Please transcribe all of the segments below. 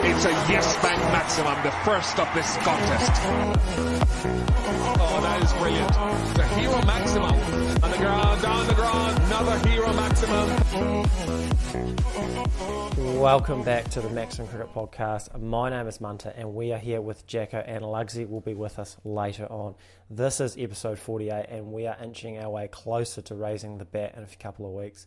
It's a yes bank maximum, the first of this contest. Oh, that is brilliant. The hero maximum. On the ground, down the ground, another hero maximum. Welcome back to the Maximum Cricket Podcast. My name is Munter and we are here with Jacko, and Lugsy will be with us later on. This is episode 48 and we are inching our way closer to raising the bat in a couple of weeks.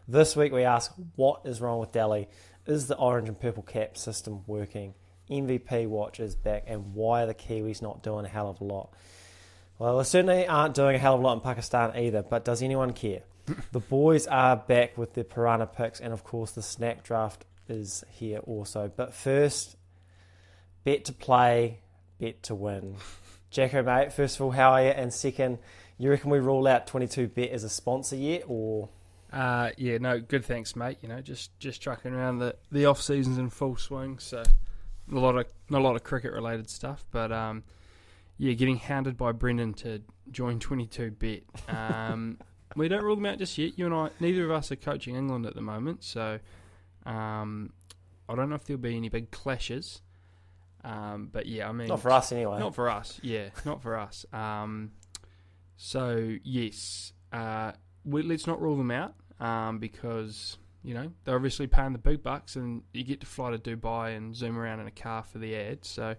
This week we ask, what is wrong with Delhi? Is the orange and purple cap system working? MVP watch is back, and why are the Kiwis not doing a hell of a lot? Well, they certainly aren't doing a hell of a lot in Pakistan either, but does anyone care? The boys are back with their PYRANHA picks, and of course the snack draft is here also. But first, bet to play, bet to win. Jacko, mate, first of all, how are you? And second, you reckon we rule out 22Bet as a sponsor yet, or...? Yeah, no, good thanks, mate. You know, just trucking around the off season's in full swing, so not a lot of cricket related stuff, but yeah, getting hounded by Brendon to join 22Bet. We don't rule them out just yet. You and I, neither of us are coaching England at the moment, so I don't know if there'll be any big clashes. But yeah, I mean, not for us anyway. Not for us, yeah, not for us. So yes, let's not rule them out. Because, you know, they're obviously paying the big bucks and you get to fly to Dubai and zoom around in a car for the ad. So,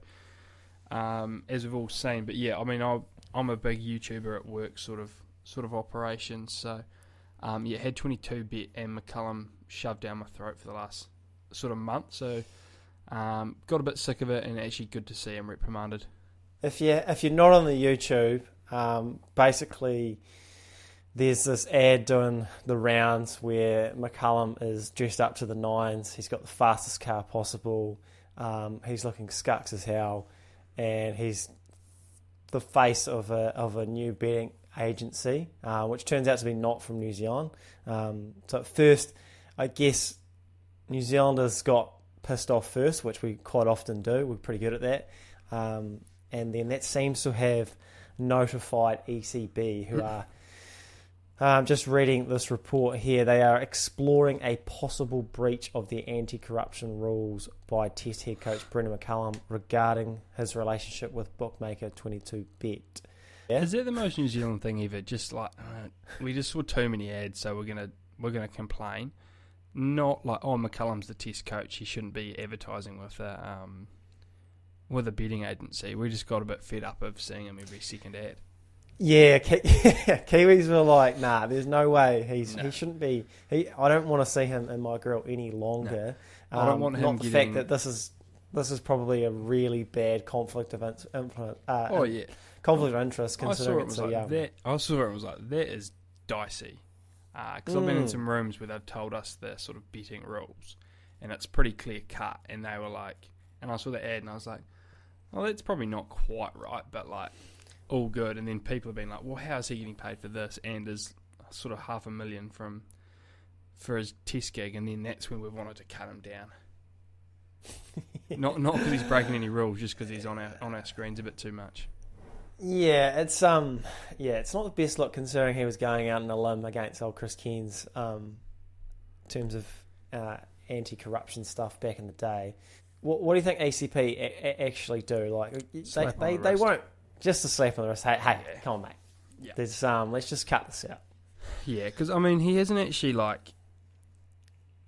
as we've all seen, but yeah, I mean, I'm a big YouTuber at work sort of operation. So, yeah, had 22Bet and McCullum shoved down my throat for the last sort of month. So, got a bit sick of it, and actually good to see him reprimanded. If you're not on the YouTube, basically... There's this ad doing the rounds where McCullum is dressed up to the nines. He's got the fastest car possible. He's looking scucks as hell, and he's the face of a new betting agency, which turns out to be not from New Zealand. So at first, I guess New Zealanders got pissed off first, which we quite often do. We're pretty good at that. And then that seems to have notified ECB, who are... just reading this report here, they are exploring a possible breach of the anti-corruption rules by Test head coach Brendon McCullum regarding his relationship with bookmaker 22Bet. Yeah? Is that the most New Zealand thing ever? Just like we just saw too many ads, so we're gonna complain. Not like, oh, McCullum's the Test coach, he shouldn't be advertising with a betting agency. We just got a bit fed up of seeing him every second ad. Yeah, Kiwis were like, nah, there's no way he shouldn't be. I don't want to see him in my grill any longer. No. I don't want him not the fact that this is probably a really bad conflict of conflict of interest, considering it's so young. I saw it and was like, that is dicey. Because I've been in some rooms where they've told us the sort of betting rules, and it's pretty clear cut. And they were like, and I saw the ad and I was like, well, that's probably not quite right, but like. All good, and then people have been like, well, how is he getting paid for this, and is sort of $500,000 for his test gig, and then that's when we wanted to cut him down. Not because he's breaking any rules, just because he's on our screens a bit too much. Yeah, it's not the best look, considering he was going out on a limb against old Chris Cairns in terms of anti-corruption stuff back in the day. What do you think ACP actually do? Like they won't. Just a slap on the wrist. Hey, yeah. Come on, mate. Yeah. Let's just cut this out. Yeah, because, I mean, he hasn't actually, like...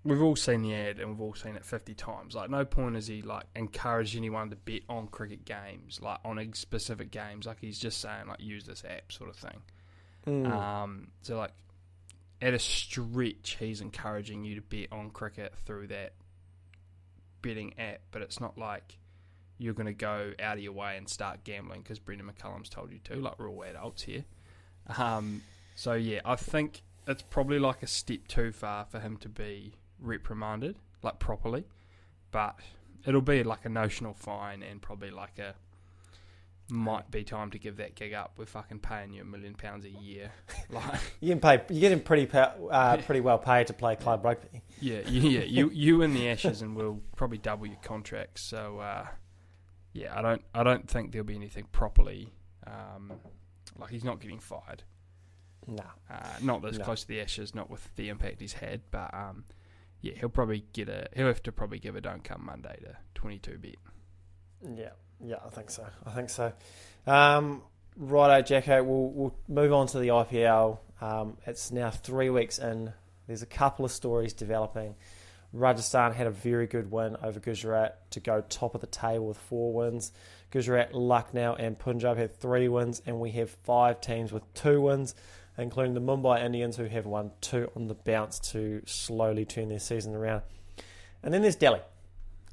We've all seen the ad and we've all seen it 50 times. Like, no point has he, like, encouraged anyone to bet on cricket games, like, on specific games. Like, he's just saying, like, use this app sort of thing. So, like, at a stretch, he's encouraging you to bet on cricket through that betting app. But it's not like... you're going to go out of your way and start gambling because Brendon McCullum's told you to. Like, we're all adults here. So, yeah, I think it's probably like a step too far for him to be reprimanded, like, properly. But it'll be like a notional fine and probably like might be time to give that gig up. We're fucking paying you £1 million a year. Like, you're getting pretty well paid to play club rugby. Yeah. You in the Ashes, and we'll probably double your contracts. So, yeah, I don't think there'll be anything properly. Like, he's not getting fired. No. Not this close to the Ashes, not with the impact he's had. But yeah, he'll have to probably give a don't come Monday to 22 bet. Yeah, I think so. Righto, Jacko, we'll move on to the IPL. It's now 3 weeks in. There's a couple of stories developing. Rajasthan had a very good win over Gujarat to go top of the table with 4 wins. Gujarat, Lucknow and Punjab had 3 wins, and we have 5 teams with 2 wins, including the Mumbai Indians, who have won 2 on the bounce to slowly turn their season around. And then there's Delhi.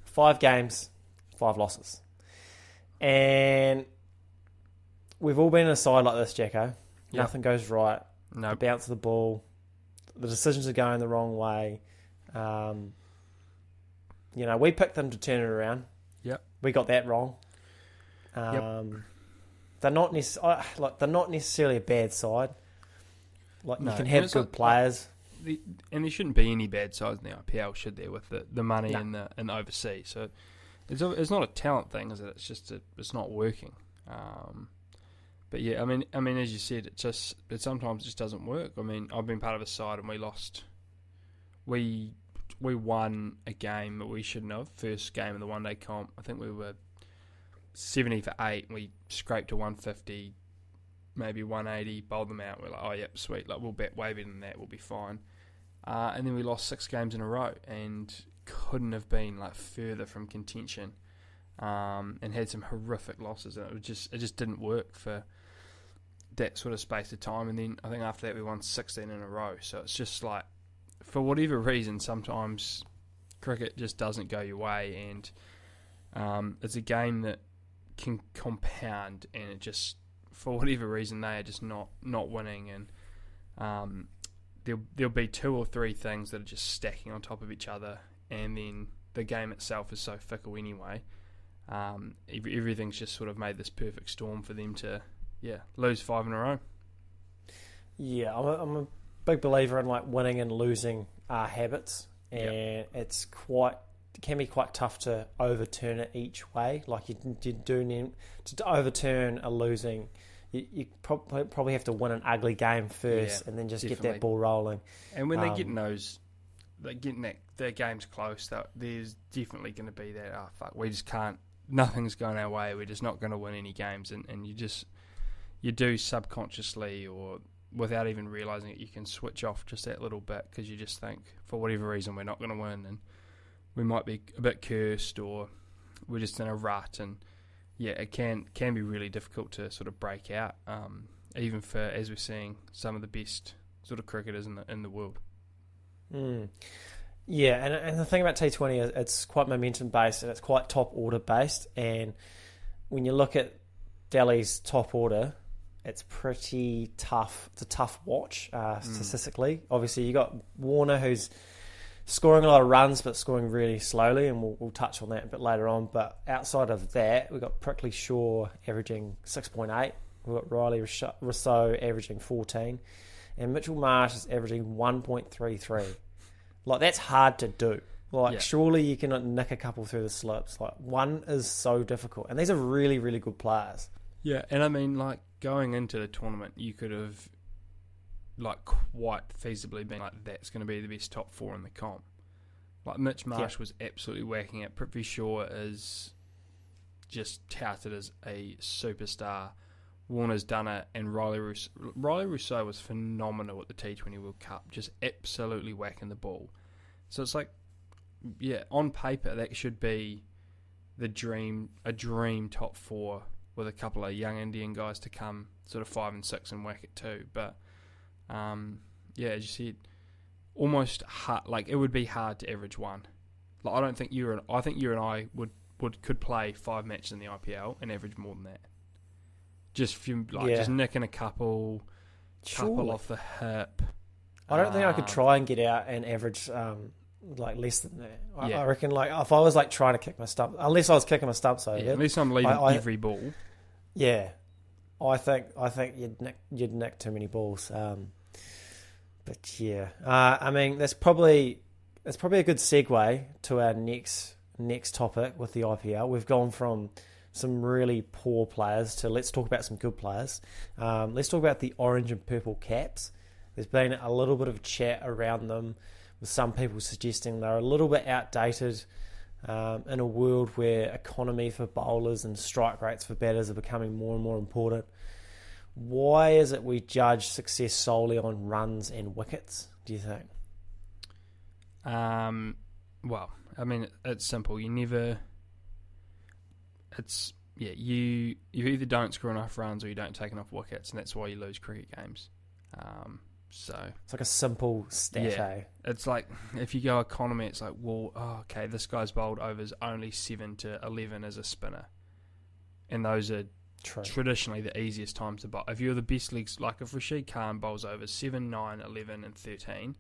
5 games, 5 losses. And we've all been in a side like this, Jacko. Yep. Nothing goes right. No. The bounce of the ball. The decisions are going the wrong way. We picked them to turn it around. Yep. We got that wrong. They're not necessarily a bad side. You can have good players. And there shouldn't be any bad sides in the IPL, should there, with the money and the overseas. So it's not a talent thing, is it? It's just it's not working. But yeah, I mean, as you said, it sometimes just doesn't work. I mean, I've been part of a side and we lost. We won a game that we shouldn't have. First game of the one-day comp. I think we were 70 for 8. And we scraped to 150, maybe 180, bowled them out. We're like, oh, yep, sweet. Like, we'll bet way better than that. We'll be fine. And then we lost 6 games in a row and couldn't have been further from contention. And had some horrific losses. And it just didn't work for that sort of space of time. And then I think after that we won 16 in a row. So it's just for whatever reason, sometimes cricket just doesn't go your way, and it's a game that can compound, and it just, for whatever reason, they are just not winning, and there'll be 2 or 3 things that are just stacking on top of each other, and then the game itself is so fickle anyway. Everything's just sort of made this perfect storm for them to, lose 5 in a row. Yeah, I'm a big believer in winning and losing are habits, and it can be quite tough to overturn it each way. You do need to overturn a losing. You probably have to win an ugly game first, and then just get that ball rolling. And when they're getting their games close, there's definitely going to be that, oh fuck, we just can't. Nothing's going our way. We're just not going to win any games, and you do subconsciously or without even realising it, you can switch off just that little bit because you just think, for whatever reason, we're not going to win and we might be a bit cursed or we're just in a rut. And yeah, it can be really difficult to sort of break out, even for, as we're seeing, some of the best sort of cricketers in the world. Yeah, and the thing about T20 is it's quite momentum based and it's quite top order based. And when you look at Delhi's top order, it's pretty tough. It's a tough watch statistically. Obviously, you got Warner, who's scoring a lot of runs, but scoring really slowly, and we'll touch on that a bit later on. But outside of that, we've got Prickly Shaw averaging 6.8. We've got Riley Rousseau averaging 14. And Mitchell Marsh is averaging 1.33. That's hard to do. Surely you can nick a couple through the slips. One is so difficult. And these are really, really good players. Yeah, and I mean, going into the tournament, you could have, quite feasibly been that's going to be the best top 4 in the comp. Mitch Marsh was absolutely whacking it. Prithvi Shaw is just touted as a superstar. Warner's done it, and Riley Rousseau was phenomenal at the T20 World Cup, just absolutely whacking the ball. So it's on paper, that should be a dream top 4 with a couple of young Indian guys to come sort of 5 and 6 and whack it too. But, as you said, almost hard, it would be hard to average 1. I think you and I could play 5 matches in the IPL and average more than that. Just just nicking a couple off the hip. I don't think I could try and get out and average less than that. I reckon if I was trying to kick my stump, unless I was kicking my stumps over, unless I'm leaving every ball. Yeah, I think you'd nick too many balls. But yeah, I mean that's probably a good segue to our next topic with the IPL. We've gone from some really poor players to let's talk about some good players. Let's talk about the orange and purple caps. There's been a little bit of chat around them. with some people suggesting they're a little bit outdated in a world where economy for bowlers and strike rates for batters are becoming more and more important. Why is it we judge success solely on runs and wickets, do you think? Well, I mean, it's simple. You either don't score enough runs or you don't take enough wickets, and that's why you lose cricket games. So it's like a simple stat, eh? It's like, if you go economy, it's like, well, okay, this guy's bowled overs only 7 to 11 as a spinner. And those are traditionally the easiest times to bowl. If you're the best leagues, like if Rashid Khan bowls over 7, 9, 11 and 13,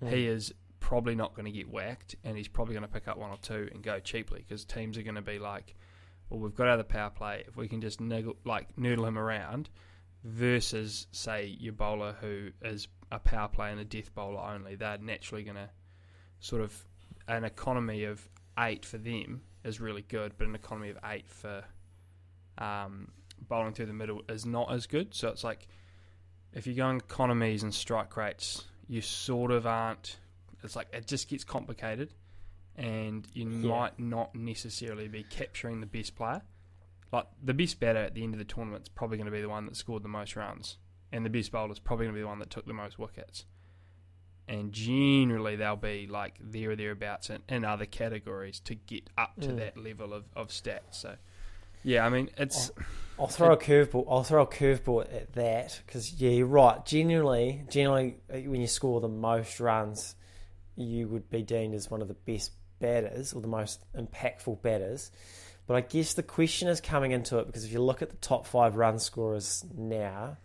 he is probably not going to get whacked, and he's probably going to pick up 1 or 2 and go cheaply, because teams are going to be like, well, we've got out of the power play, if we can just noodle him around, versus, say, your bowler who is a power play and a death bowler only. They're naturally going to sort of, an economy of 8 for them is really good, but an economy of 8 for bowling through the middle is not as good. So it's like, if you're going economies and strike rates, you sort of aren't, it's like, it just gets complicated, and you might not necessarily be capturing the best player. Like, the best batter at the end of the tournament is probably going to be the one that scored the most runs, and the best bowler is probably going to be the one that took the most wickets. And generally, they'll be like there or thereabouts in other categories to get up to that level of stats. So, yeah, I mean, it's. I'll throw a curveball at that, because you're right. Generally, when you score the most runs, you would be deemed as one of the best batters or the most impactful batters. But I guess the question is coming into it, because if you look at the top 5 run scorers now,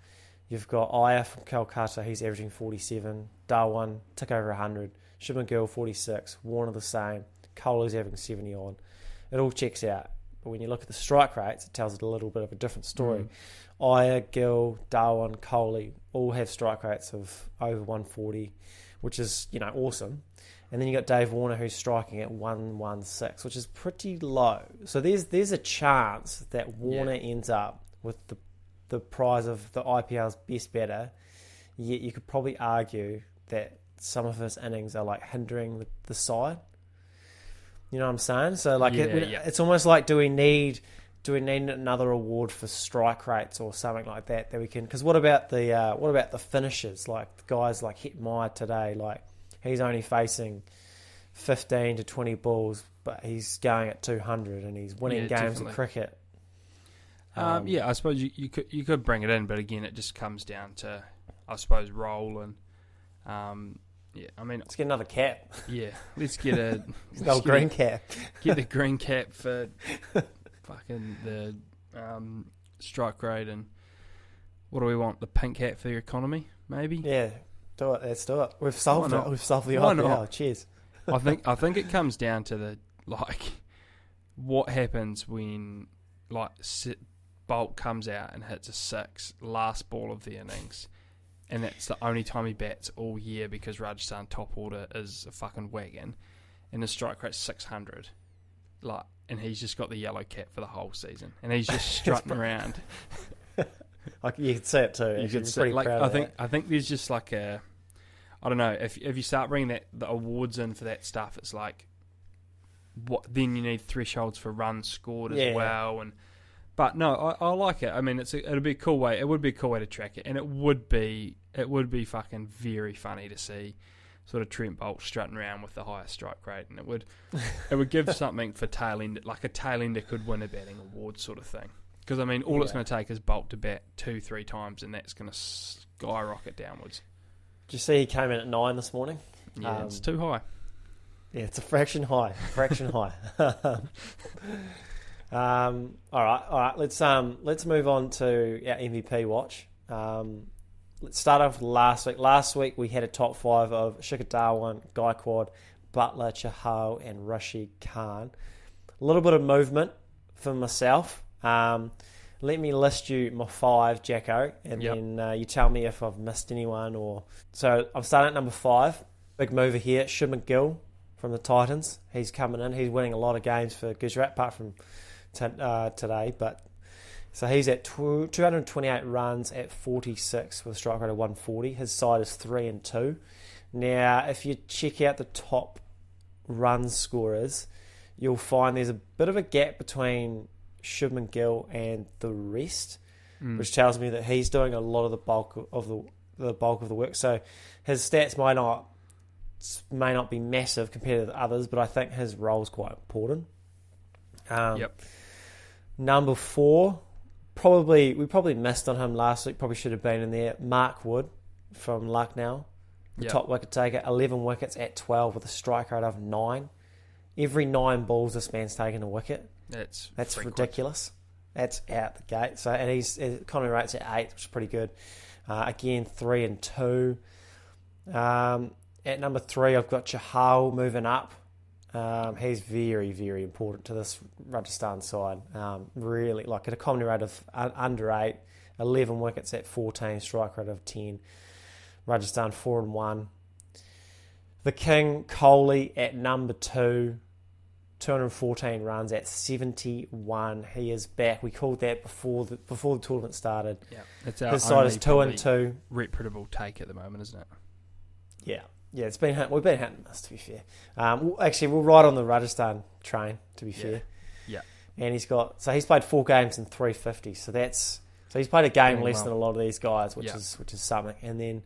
you've got Iyer from Calcutta, he's averaging 47, Dhawan, tick over 100, Shubman Gill 46, Warner the same, Kohli's having 70 on. It all checks out. But when you look at the strike rates, it tells it a little bit of a different story. Iyer, Gill, Dhawan, Kohli all have strike rates of over 140, which is, awesome. And then you got Dave Warner, who's striking at 116, which is pretty low. So there's a chance that Warner ends up with the prize of the IPL's best batter. Yet you could probably argue that some of his innings are like hindering the side. You know what I'm saying? So like it's almost like, do we need another award for strike rates or something like that we can? Because what about the finishers? Like the guys like Hetmeyer today, like. He's only facing 15 to 20 balls, but he's going at 200 and he's winning games in cricket. I suppose you could bring it in, but again, it just comes down to, I suppose, role and I mean, let's get another cap. Yeah, let's get a green cap. Get the green cap for fucking the strike rate, and what do we want? The pink hat for the economy, maybe? Yeah. Do it. Let's do it. We've solved it. We've solved the IPL. Cheers. I think it comes down to the what happens when Bolt comes out and hits a 6 last ball of the innings, and that's the only time he bats all year, because Rajasthan top order is a fucking wagon, and his strike rate's 600, and he's just got the yellow cap for the whole season, and he's just strutting around. You could say it too. You could say, I think there's just like I don't know, if you start bringing the awards in for that stuff, it's like, what then you need thresholds for runs scored as well, but no, I like it. I mean, it'd be a cool way. It would be a cool way to track it, and it would be fucking very funny to see sort of Trent Bolt strutting around with the highest strike rate, and it would give something for tail end, like a tail ender could win a batting award sort of thing. Because, I mean, all it's going to take is Bolt to bat 2-3 times, and that's going to skyrocket downwards. Did you see he came in at 9 this morning? Yeah, it's too high. Yeah, it's a fraction high. All right. Let's move on to our MVP watch. Let's start off with last week. Last week we had a top 5 of Shikhar Dhawan, Gaikwad, Butler, Chahal, and Rashid Khan. A little bit of movement for myself. Let me list you my 5, Jacko, and then you tell me if I've missed anyone. So I'm starting at number 5. Big mover here, Shubman Gill from the Titans. He's coming in. He's winning a lot of games for Gujarat, apart from today. So he's at 228 runs at 46 with a strike rate of 140. His side is 3-2. Now, if you check out the top run scorers, you'll find there's a bit of a gap between Shubman Gill and the rest, which tells me that he's doing a lot of the bulk of the work. So his stats may not be massive compared to the others, but I think his role's quite important. Number 4, we probably missed on him last week. Probably should have been in there. Mark Wood from Lucknow, the top wicket taker, 11 wickets at 12 with a strike rate of 9. Every 9 balls, this man's taken a wicket. That's ridiculous. That's out the gate. So, and his economy rate's at 8, which is pretty good. Again, 3 and 2. At number 3, I've got Chahal moving up. He's very, very important to this Rajasthan side. Really, like at a economy rate of under 8, 11 wickets at 14, strike rate of 10. Rajasthan 4 and 1. The King, Kohli, at number 2, 214 runs at 71. He is back. We called that before the tournament started. Yeah, it's our his side is 2 and 2. Reputable take at the moment, isn't it? Yeah. Yeah, we've been hitting this, to be fair. Actually, we're right on the Rajasthan train, to be fair. Yeah. And he's played 4 games and 350. So he's played a game less than a lot of these guys, which is something. And then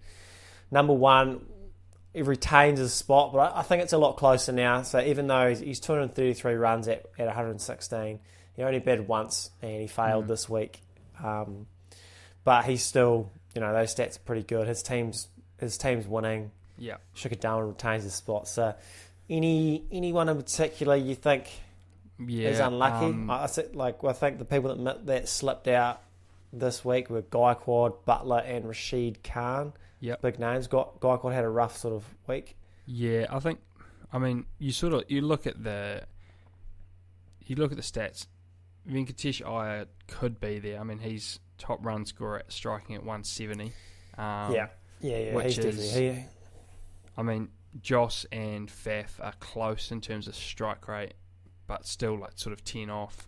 number 1, he retains his spot, but I think it's a lot closer now. So even though he's 233 runs at 116, he only batted once and he failed this week. But he's still, those stats are pretty good. His team's winning. Yeah, Shikhar Dhawan retains his spot. So, anyone in particular you think is unlucky? I think the people that slipped out this week were Gaikwad, Butler, and Rashid Khan. Yep, big names. Gaikwad had a rough sort of week. Yeah, you look at the stats. Venkatesh Iyer could be there. I mean, he's top run scorer striking at 170. Yeah. Which is, Joss and Faf are close in terms of strike rate, but still like sort of 10 off.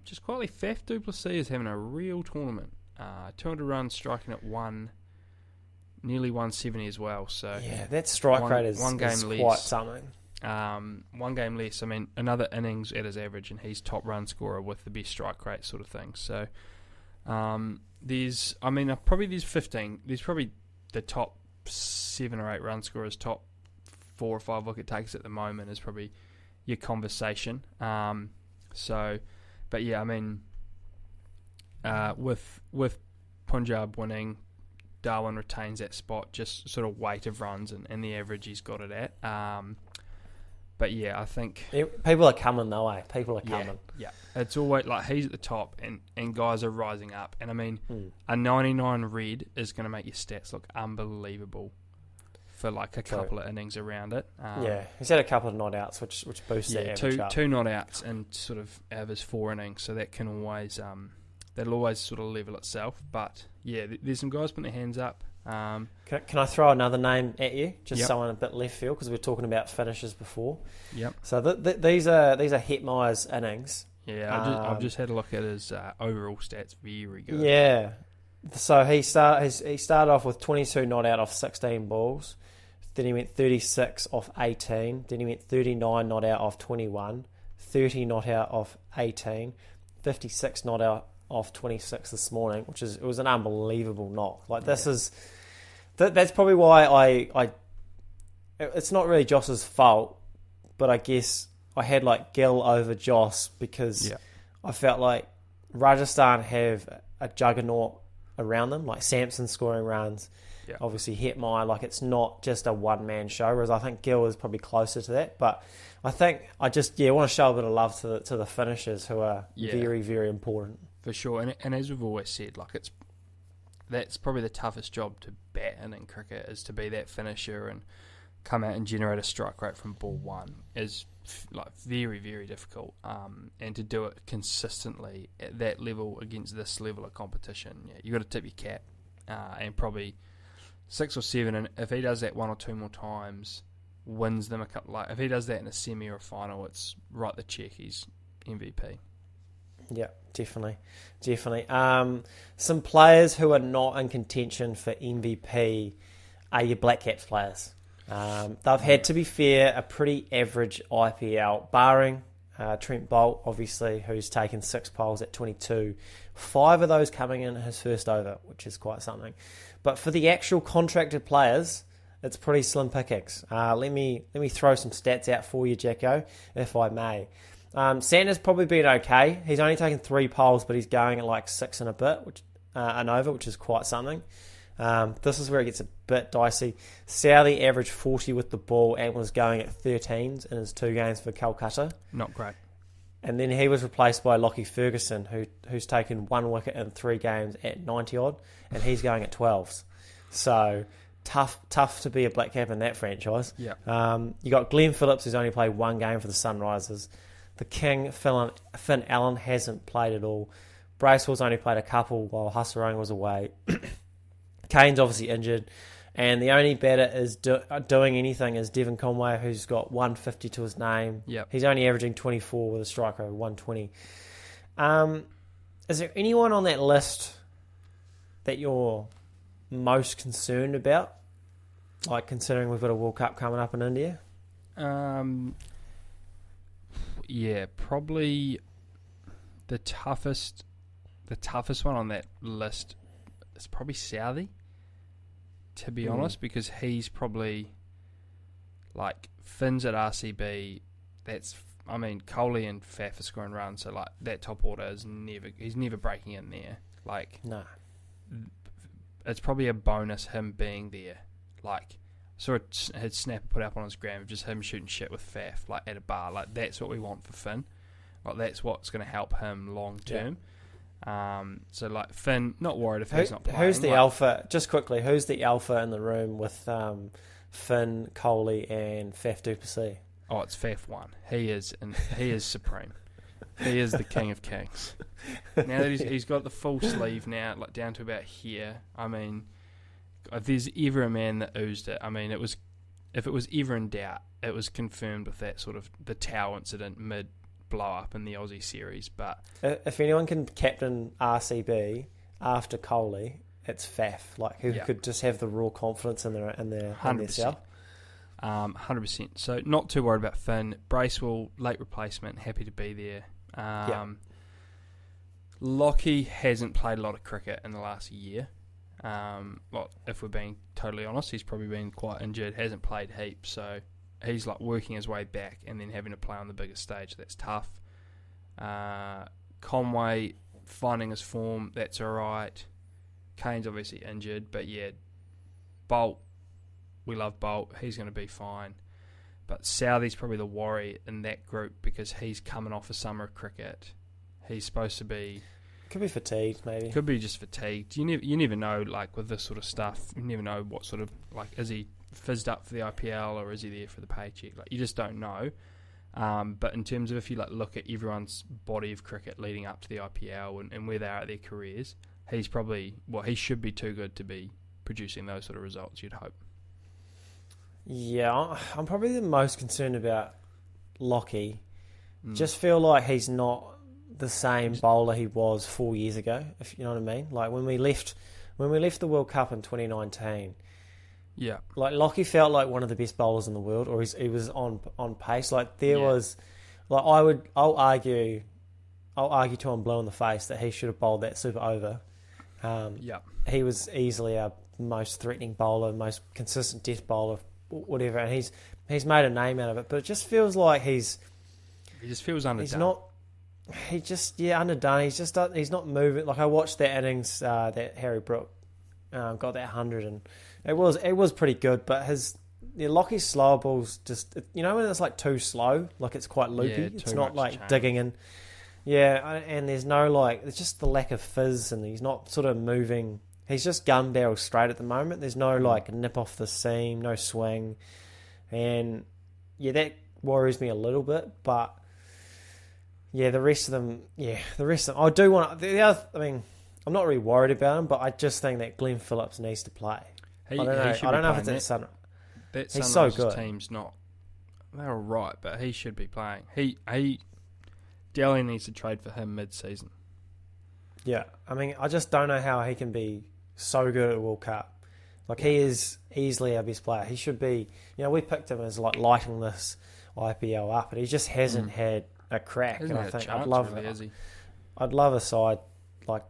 Just quietly, Faf du Plessis is having a real tournament. 200 runs, striking at nearly 170 as well. So yeah, that strike rate is quite something. 1 game less. Another innings at his average, and he's top run scorer with the best strike rate, sort of thing. So there's 15. There's probably the top 7 or 8 run scorers, top 4 or 5 wicket takers at the moment is probably your conversation. With Punjab winning, Darwin retains that spot, just sort of weight of runs and the average he's got it at. I think people are coming though, eh? People are coming. Yeah. It's always like he's at the top and guys are rising up. And a 99 red is going to make your stats look unbelievable for like a couple of innings around it. He's had a couple of not outs, which boosts that average up. 2 not outs and sort of averages 4 innings, so that can always that'll always sort of level itself. But yeah, there's some guys putting their hands up. Can I throw another name at you? Just someone a bit left field, because we were talking about finishes before. Yep. So these are Hetmeyer's innings. Yeah, I've just had a look at his overall stats. Very good. Yeah. So he started off with 22 not out off 16 balls. Then he went 36 off 18. Then he went 39 not out off 21. 30 not out off 18. 56 not out off 26 this morning, it was an unbelievable knock. That's probably why it's not really Joss's fault, but I guess I had like Gill over Joss because I felt like Rajasthan have a juggernaut around them, like Sampson scoring runs, obviously Hetmeyer, like it's not just a one-man show, whereas I think Gill is probably closer to that. But I think I just want to show a bit of love to the finishers who are very, very important. For sure, and as we've always said, that's probably the toughest job to bat in cricket, is to be that finisher and come out and generate a strike rate from ball 1 is very, very difficult. And to do it consistently at that level against this level of competition, you got to tip your cap, and probably 6 or 7. And if he does that 1 or 2 more times, wins them a couple. If he does that in a semi or a final, it's write the check. He's MVP. Yeah, definitely. Some players who are not in contention for MVP are your Blackcaps players. They've had, to be fair, a pretty average IPL, barring Trent Boult, obviously, who's taken 6 poles at 22. 5 of those coming in his first over, which is quite something. But for the actual contracted players, it's pretty slim pickings. Let me throw some stats out for you, Jacko, if I may. Santa's probably been okay. He's only taken 3 poles, but he's going at like 6 and a bit, an over, which is quite something. This is where it gets a bit dicey. Southey averaged 40 with the ball and was going at 13s in his 2 games for Calcutta. Not great. And then he was replaced by Lockie Ferguson, who's taken 1 wicket in 3 games at 90-odd, and he's going at 12s. So tough to be a Blackcap in that franchise. Yeah. You got Glenn Phillips, who's only played 1 game for the Sunrisers. The King, Finn Allen, hasn't played at all. Bracewell's only played a couple while Hasarong was away. Kane's obviously injured. And the only batter is doing anything is Devon Conway, who's got 150 to his name. Yep. He's only averaging 24 with a striker of 120. Is there anyone on that list that you're most concerned about? Like, considering we've got a World Cup coming up in India? Yeah, probably the toughest one on that list is probably Southey, to be honest, because he's probably, like, Finn's at RCB, Coley and Faf are scoring runs, so, like, that top order he's never breaking in there. Like, no. It's probably a bonus him being there. Like, saw his snapper put up on his gram of just him shooting shit with Faf, like, at a bar. Like, that's what we want for Finn. Like, that's what's going to help him long term. Yeah. So, like, Finn, not worried if he's not playing. Who's the alpha? Just quickly, who's the alpha in the room with Finn, Coley, and Faf du Plessis? Oh, it's Faf 1. He is supreme. He is the king of kings. Now that he's got the full sleeve now, like, down to about here. I mean, if there's ever a man that oozed it, I mean, if it was ever in doubt, it was confirmed with that sort of the Tau incident mid blow up in the Aussie series. But if anyone can captain RCB after Coley, it's Faf. Like, who could just have the raw confidence in their 100%. 100%. So not too worried about Finn. Bracewell, late replacement, happy to be there. Lockie hasn't played a lot of cricket in the last year. Well, if we're being totally honest, he's probably been quite injured, hasn't played heaps, so he's like working his way back and then having to play on the biggest stage. That's tough. Conway finding his form, that's alright. Kane's obviously injured, but yeah, Boult, we love Boult, he's going to be fine. But Southey's probably the worry in that group because he's coming off a summer of cricket. He's supposed to be... Could be fatigued, maybe. Could be just fatigued. You never know, like, with this sort of stuff, you never know what sort of, like, is he fizzed up for the IPL or is he there for the paycheck? Like, you just don't know. But in terms of if you, like, look at everyone's body of cricket leading up to the IPL and where they are at their careers, he's probably, he should be too good to be producing those sort of results, you'd hope. Yeah, I'm probably the most concerned about Lockie. Just feel like he's not the same bowler he was 4 years ago, if you know what I mean. Like, when we left the World Cup in 2019, like, Lockie felt like one of the best bowlers in the world, or he was on pace. Like, there was, like, I'll argue till I'm blue in the face that he should have bowled that super over. He was easily our most threatening bowler, most consistent death bowler, whatever, and he's made a name out of it. But it just feels like he just feels underdone. He's not. He just underdone. He's not moving. Like, I watched that innings that Harry Brook got that 100, and it was pretty good. But Lockie's slower balls just, when it's like too slow, like it's quite loopy. It's not like change. Digging in. Yeah, and there's no like. It's just the lack of fizz, and he's not sort of moving. He's just gun barrel straight at the moment. There's no like nip off the seam, no swing, and that worries me a little bit. But yeah, the rest of them. I do want the other. I mean, I'm not really worried about him, but I just think that Glenn Phillips needs to play. I don't know if it's at Sun. He's so good. Team's not. They're all right, but he should be playing. Dehli needs to trade for him mid-season. Yeah, I mean, I just don't know how he can be so good at the World Cup Like, he is easily our best player. He should be, we picked him as like lighting this IPL up, but he just hasn't had a crack. Hasn't And I had a think chance, I'd love really, has he? I'd love a side like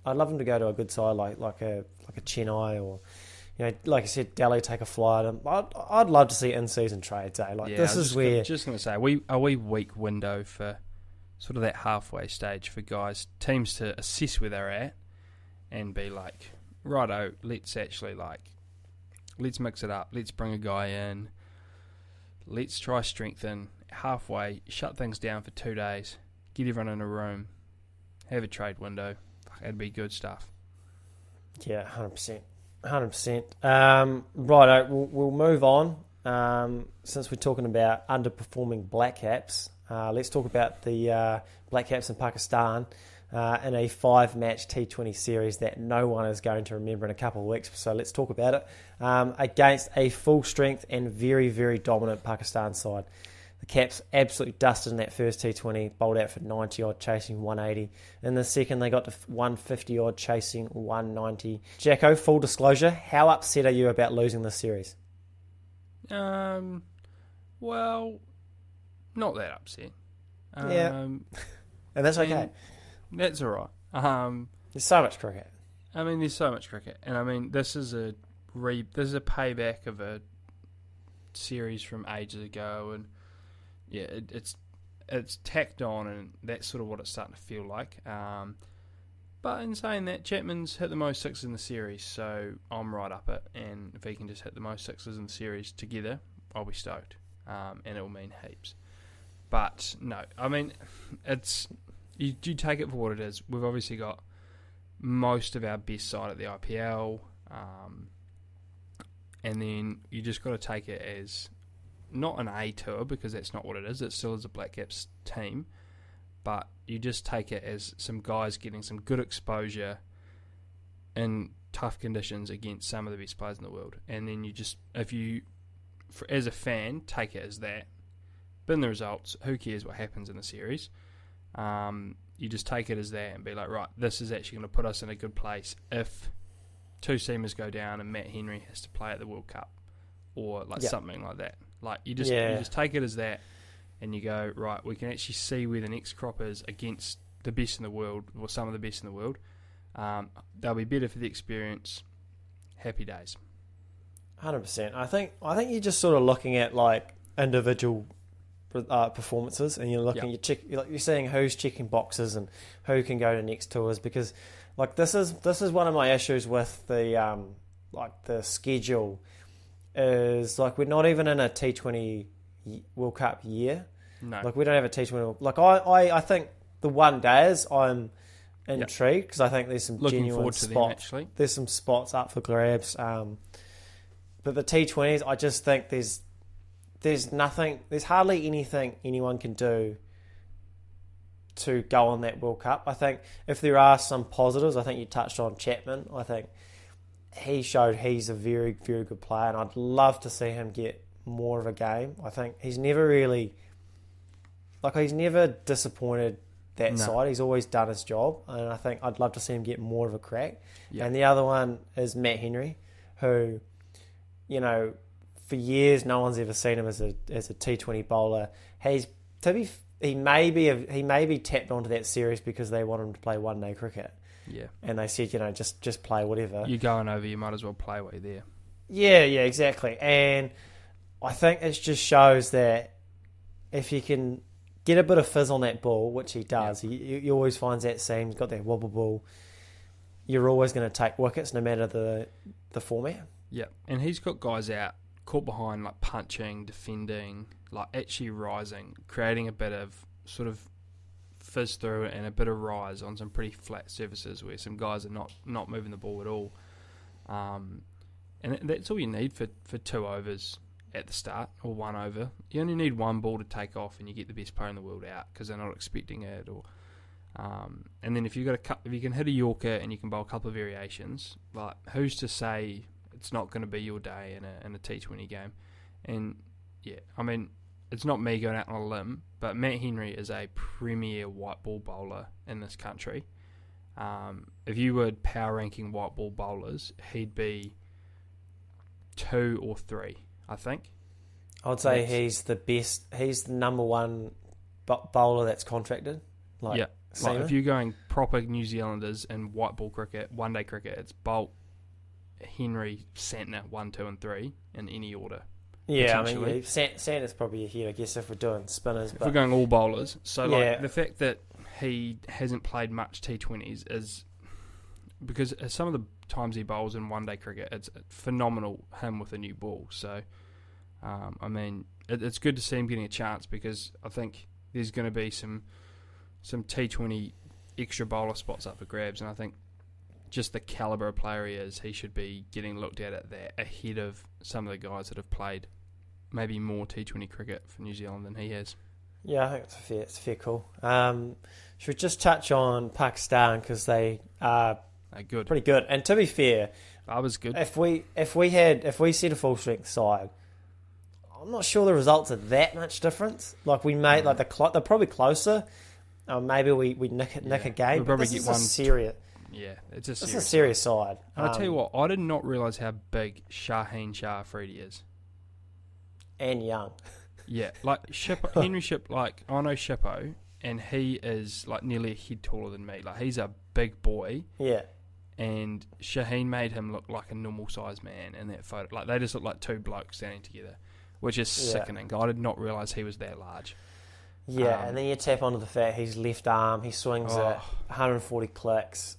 I'd love him to go to a good side like a Chennai or like I said, Delhi take a fly at him. I'd love to see in-season trades. This is where just going to say, are we weak window for sort of that halfway stage for teams to assess where they're at and be like, righto, let's mix it up. Let's bring a guy in. Let's try strengthen halfway, shut things down for 2 days, get everyone in a room, have a trade window. That'd be good stuff. Yeah, 100%. Righto, we'll move on. Since we're talking about underperforming Blackcaps, let's talk about the Blackcaps in Pakistan in a 5-match T20 series that no one is going to remember in a couple of weeks. So let's talk about it. Against a full-strength and very, very dominant Pakistan side. The Caps absolutely dusted in that first T20, bowled out for 90-odd, chasing 180. In the second, they got to 150-odd, chasing 190. Jacko, full disclosure, how upset are you about losing this series? Well, not that upset. Yeah, and that's okay. That's all right. There's so much cricket. There's so much cricket. And, this is a payback of a series from ages ago, and yeah, it's tacked on, and that's sort of what it's starting to feel like. But in saying that, Chapman's hit the most sixes in the series, so I'm right up it. And if he can just hit the most sixes in the series together, I'll be stoked, and it'll mean heaps. But no, it's you take it for what it is. We've obviously got most of our best side at the IPL, and then you just got to take it as not an A tour, because that's not what it is. It still is a Blackcaps team, but you just take it as some guys getting some good exposure in tough conditions against some of the best players in the world. And then you just, as a fan, take it as that. Bin the results. Who cares what happens in the series? You just take it as that and be like, right, this is actually going to put us in a good place if two seamers go down and Matt Henry has to play at the World Cup, or something like that. You just take it as that, and you go, right, we can actually see where the next crop is against the best in the world, or some of the best in the world. They'll be better for the experience. Happy days. 100%. I think you're just sort of looking at individual performances, and you're looking, you're seeing who's checking boxes and who can go to next tours, because this is one of my issues with the schedule. Is we're not even in a T20 World Cup year. No. We don't have a T20. I think the one days I'm intrigued, because I think there's some looking genuine forward to spots. them, actually. There's some spots up for grabs. But the T20s, I just think there's hardly anything anyone can do to go on that World Cup. I think if there are some positives, I think you touched on Chapman. I think he showed he's a very, very good player, and I'd love to see him get more of a game. I think he's never really... he's never disappointed that side. He's always done his job, and I think I'd love to see him get more of a crack. Yep. And the other one is Matt Henry, who, for years no one's ever seen him as a T20 bowler. He may be tapped onto that series because they want him to play one-day cricket. Yeah. And they said, just play whatever. You're going over, you might as well play while you're there. Yeah, exactly. And I think it just shows that if you can get a bit of fizz on that ball, which he does, he always finds that seam, he's got that wobble ball, you're always going to take wickets no matter the format. Yeah, and he's got guys out, caught behind, punching, defending, actually rising, creating a bit of sort of fizz through it and a bit of rise on some pretty flat surfaces where some guys are not moving the ball at all. And that's all you need for 2 overs at the start, or 1 over. You only need 1 ball to take off and you get the best player in the world out because they're not expecting it. And then if you can hit a Yorker and you can bowl a couple of variations, who's to say it's not going to be your day in a T20 game? And it's not me going out on a limb, but Matt Henry is a premier white ball bowler in this country. If you were power ranking white ball bowlers, he'd be 2 or 3, I think. I would say he's the best. He's the number one bowler that's contracted. Like if you're going proper New Zealanders in white ball cricket, one day cricket, it's Bolt, Henry, Santner, 1, 2, and 3 in any order. Yeah, I mean, Santner's probably ahead, I guess, if we're doing spinners. If we're going all bowlers, so the fact that he hasn't played much T20s is because some of the times he bowls in one day cricket, it's phenomenal. Him with a new ball, so I mean, it's good to see him getting a chance because I think there's going to be some T20 extra bowler spots up for grabs, and I think just the calibre of player he is, he should be getting looked at that ahead of some of the guys that have played maybe more T20 cricket for New Zealand than he has. Yeah, I think it's a fair call. Should we just touch on Pakistan because they are good, pretty good. And to be fair, I was good. If we set a full strength side, I'm not sure the results are that much difference. Like we made, they're probably closer. Maybe we nick a game. We'll probably this get is one. Serious. Yeah, it's a serious side. And I'll tell you what, I did not realise how big Shaheen Shah Afridi is. And young. Yeah, like Henry Ship, like I know Shippo, and he is like nearly a head taller than me. Like he's a big boy. Yeah. And Shaheen made him look like a normal sized man in that photo. Like they just look like two blokes standing together, which is sickening. I did not realise he was that large. Yeah, and then you tap onto the fact he's left arm, he swings at 140 clicks.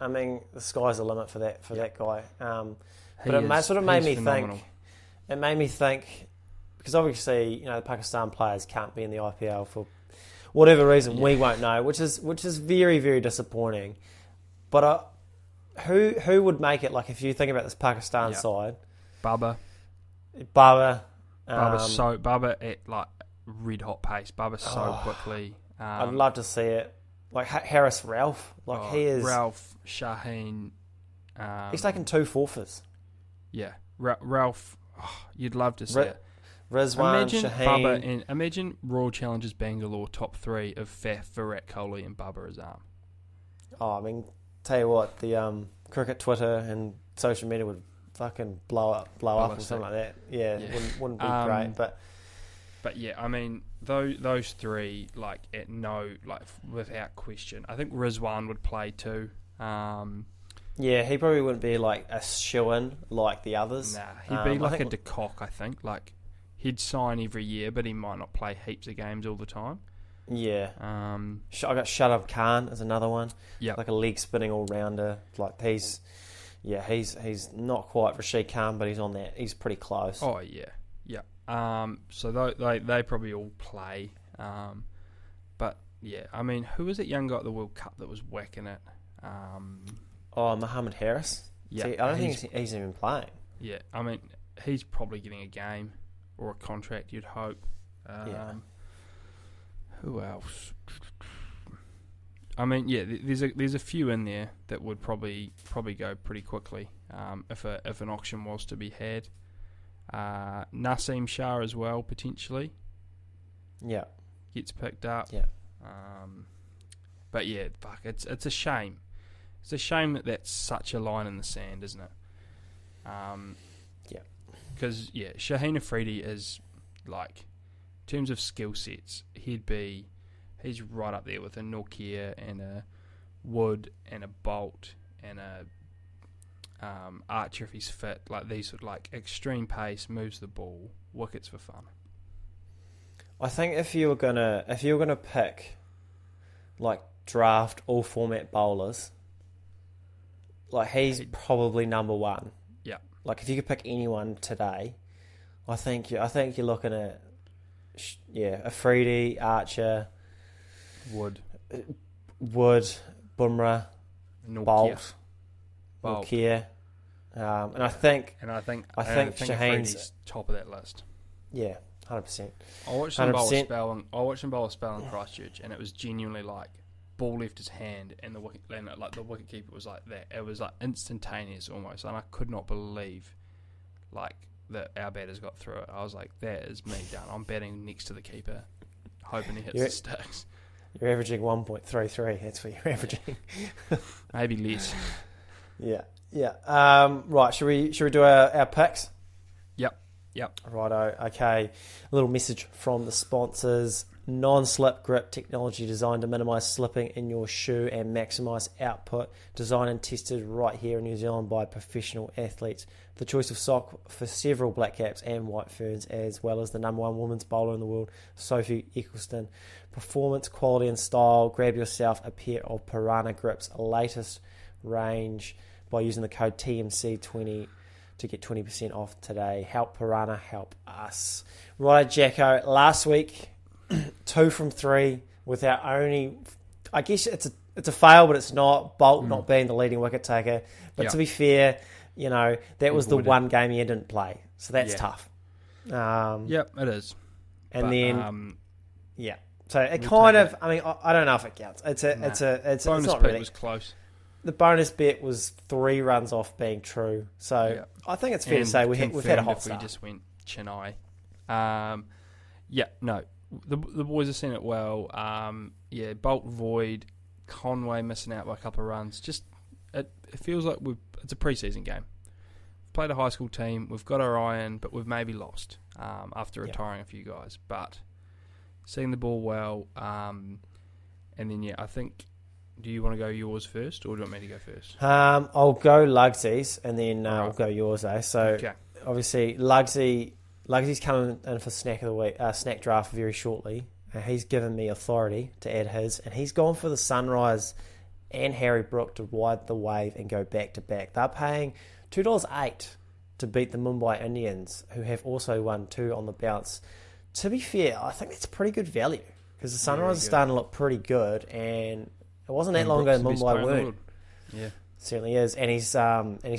I mean, the sky's the limit for that guy. But it sort of made me think. It made me think because obviously the Pakistan players can't be in the IPL for whatever reason we won't know, which is very, very disappointing. But who would make it? Like if you think about this Pakistan side, Bubba at like red hot pace. Bubba so quickly. I'd love to see it. Like Harris Ralph, he is Ralph Shaheen. He's taken 2 forfers. Yeah, Ralph. You'd love to see it. Rizwan, imagine Shaheen. Bubba and imagine Royal Challengers Bangalore top 3 of Faf, Virat Kohli, and Bubba Azam. I mean, tell you what, the cricket Twitter and social media would fucking blow up or something like that. Yeah. Wouldn't be great, But yeah, I mean, those 3, like without question. I think Rizwan would play too. Yeah, he probably wouldn't be like a shoo-in like the others. Nah, he'd be like a de Kock, I think. Like he'd sign every year, but he might not play heaps of games all the time. Yeah. I got Shadab Khan as another one. Yeah, like a leg spinning all rounder. Like he's not quite Rashid Khan, but he's on that. He's pretty close. Oh yeah. So they probably all play. But yeah, I mean, who was that young guy at the World Cup that was whacking it? Mohammed Harris. Yeah, see, I don't think he's even playing. Yeah, I mean, he's probably getting a game or a contract. You'd hope. Who else? I mean, yeah, there's a few in there that would probably go pretty quickly if an auction was to be had. Naseem Shah as well potentially. Yeah, gets picked up. Yeah. But yeah, fuck, it's a shame. It's a shame that that's such a line in the sand, isn't it? Yeah. Because Shaheen Afridi is like, in terms of skill sets, he's right up there with a Nokia and a Wood and a Bolt and a Archer if he's fit. Like these sort of like extreme pace, moves the ball, wickets for fun. I think if you were gonna pick like draft all format bowlers, like he's probably number one. Yeah. Like if you could pick anyone today, I think you're looking at Afridi, Archer, Wood, Bumrah, Bolt. Nokia. And I think Shaheen's top of that list. Yeah, 100%. I watched them bowl a spell in Christchurch, and it was genuinely like ball left his hand, and the wicket keeper was like that. It was like instantaneous almost, and I could not believe like that our batters got through it. I was like, that is me done. I'm batting next to the keeper, hoping he hits the sticks. You're averaging 1.33. That's what you're averaging. Maybe less. Yeah. Yeah. Right. Should we do our picks? Yep. Righto. Okay. A little message from the sponsors. Non-slip grip technology designed to minimise slipping in your shoe and maximise output. Designed and tested right here in New Zealand by professional athletes. The choice of sock for several Blackcaps and White Ferns, as well as the number one women's bowler in the world, Sophie Eccleston. Performance, quality and style. Grab yourself a pair of Piranha Grips latest range by using the code TMC20 to get 20% off today. Help Piranha, help us. Right, Jacko, last week, 2 from 3 with our only, I guess it's a fail, but it's not. Bolt not being the leading wicket taker. But to be fair, that was the one game he didn't play. So that's tough. Yep, it is. And but, then, so it kind of, I don't know if it counts. It's bonus not bet really. was close. The bonus bet was 3 runs off being true. So I think it's fair to say we've had a hot start. We just went Chennai. No. The boys have seen it well. Bolt void, Conway missing out by a couple of runs. Just it feels like it's a preseason game. We've played a high school team. We've got our eye in, but we've maybe lost after retiring a few guys. But seeing the ball well, and then I think. Do you want to go yours first, or do you want me to go first? I'll go Lugsy's, and then I'll go yours. So obviously Lugsy's coming in for snack of the week, snack draft very shortly. He's given me authority to add his, and he's gone for the Sunrise and Harry Brook to ride the wave and go back to back. They're paying $2.08 to beat the Mumbai Indians, who have also won 2 on the bounce. To be fair, I think that's pretty good value because the Sunrise is starting to look pretty good, and it wasn't that long ago Mumbai weren't. Yeah, certainly is, and he's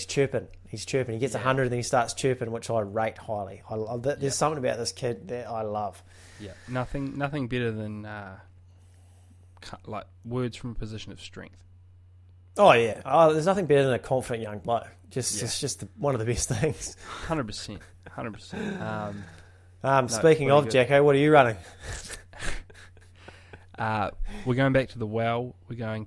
chirping. He's chirping. He gets 100, and then he starts chirping, which I rate highly. There's something about this kid that I love. Yeah, nothing better than like words from a position of strength. Oh yeah, there's nothing better than a confident young bloke. It's just one of the best things. 100%. Speaking of, Jacko, what are you running? We're going back to the well. We're going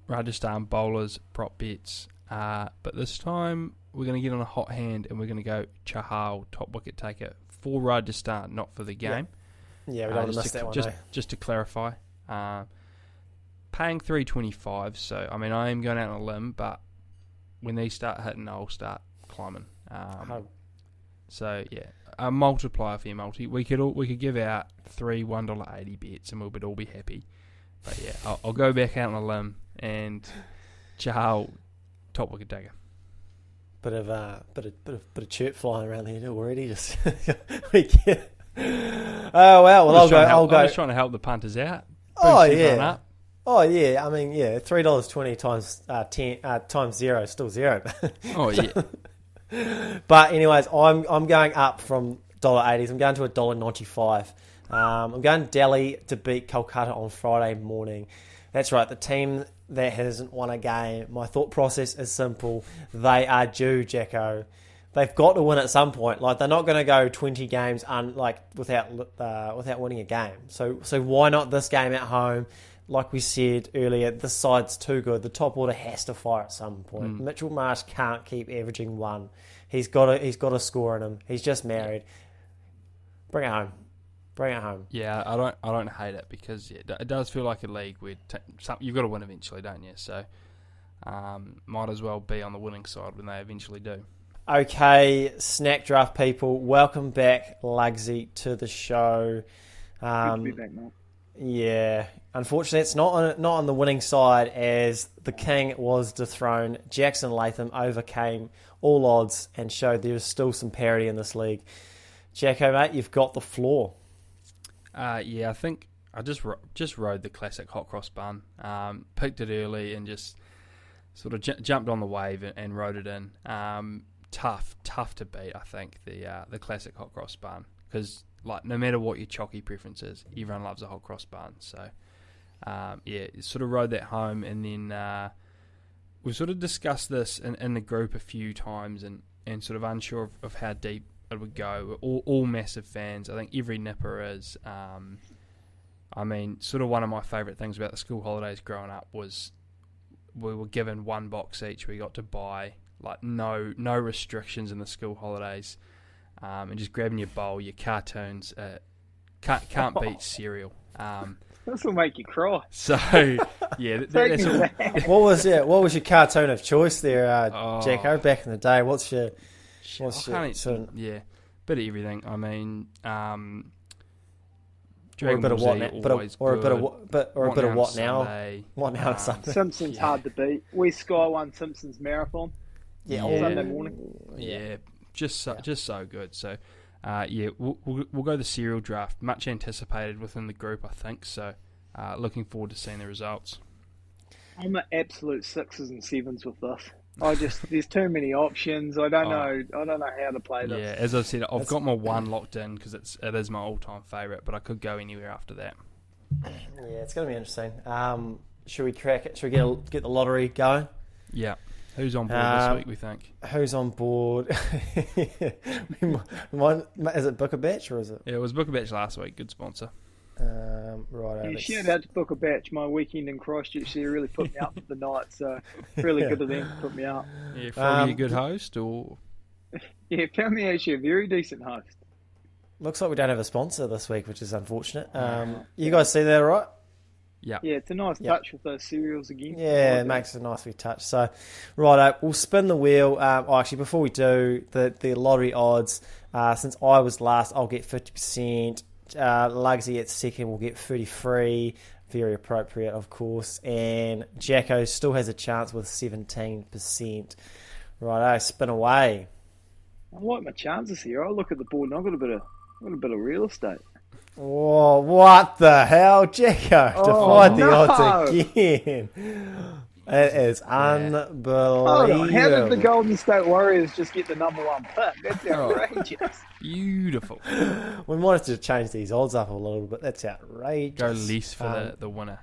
Rajasthan bowlers, prop bets. But this time we're going to get on a hot hand and we're going to go Chahal, top wicket taker, for Rajasthan, not for the game. Yeah, we don't want to miss that one. Just to clarify. Paying $3.25, so I am going out on a limb, but when these start hitting, I'll start climbing. So yeah, a multiplier for your multi. We could give out 3 $1.80 bets and we'll all be happy. But yeah, I'll go back out on a limb and Chahal, top wicket taker. Bit of chirp flying around there already. Just I'll go. I'm just trying to help the punters out. Up. Oh yeah, $3.20 times 0 is still 0. Oh yeah. But anyways, I'm going up from $1.80s. I'm going to $1.95. I'm going to Delhi to beat Kolkata on Friday morning. That's right, the team that hasn't won a game. My thought process is simple. They are due, Jacko. They've got to win at some point. Like, they're not going to go 20 games without winning a game. So why not this game at home? Like we said earlier, the side's too good. The top order has to fire at some point. Mitchell Marsh can't keep averaging 1. He's got a score in him. He's just married. Bring it home. Yeah, I don't hate it because it does feel like a league where you've got to win eventually, don't you? So might as well be on the winning side when they eventually do. Okay, snack draft people, welcome back, Lugsy, to the show. Good to be back, mate. Yeah, unfortunately, it's not on the winning side as the king was dethroned. Jackson Latham overcame all odds and showed there is still some parity in this league. Jacko, mate, you've got the floor. I think I just rode the classic hot cross bun. Picked it early and just sort of jumped on the wave and rode it in. Tough to beat, I think, the classic hot cross bun because. Like, no matter what your chalky preference is, everyone loves a hot cross bun. So, sort of rode that home. And then we've sort of discussed this in the group a few times and sort of unsure of how deep it would go. We're all massive fans. I think every nipper is. Sort of one of my favourite things about the school holidays growing up was we were given one box each. We got to buy like no restrictions in the school holidays, and just grabbing your bowl, your cartoons. Can't beat cereal. This will make you cry. So yeah, that's all. What was your cartoon of choice there, Jacko? Back in the day, what's your yeah, bit of everything. I mean, or a bit of what now? Or a bit of what now? Sunday. What now? Sunday? Simpsons hard to beat. We Sky won Simpsons marathon. Sunday morning. Yeah, just so good. So, we'll go the cereal draft. Much anticipated within the group, I think. So, looking forward to seeing the results. I'm at absolute 6s and 7s with this. There's too many options. I don't know how to play this. Yeah, as I said, I've got my one locked in because it is my all-time favourite, but I could go anywhere after that. Yeah, it's going to be interesting. Should we crack it? Should we get the lottery going? Yeah. Who's on board this week, we think? Who's on board? Is it Book a Batch or is it? Yeah, it was Book a Batch last week. Good sponsor. Right. Yeah, shout out to Book a Batch. My weekend in Christchurch there really put me up for the night, so really good of them to put me up. Yeah, found you a good host, or? Yeah, found me actually a very decent host. Looks like we don't have a sponsor this week, which is unfortunate. You guys see that all right? Yeah. Yeah, it's a nice touch with those cereals again. Yeah, it makes a nice wee touch. So, right, we'll spin the wheel. Actually, before we do, the lottery odds, since I was last, I'll get 50%. Lugsy at second will get 33. Very appropriate, of course. And Jacko still has a chance with 17%. Right, spin away. I like my chances here. I look at the board and I've got a bit of real estate. Whoa, what the hell, Jacko? Defied the odds again. It is unbelievable. Hold on. How did the Golden State Warriors just get the number 1 pick? That's outrageous. Beautiful. We wanted to change these odds up a little bit. That's outrageous. Go least for the winner.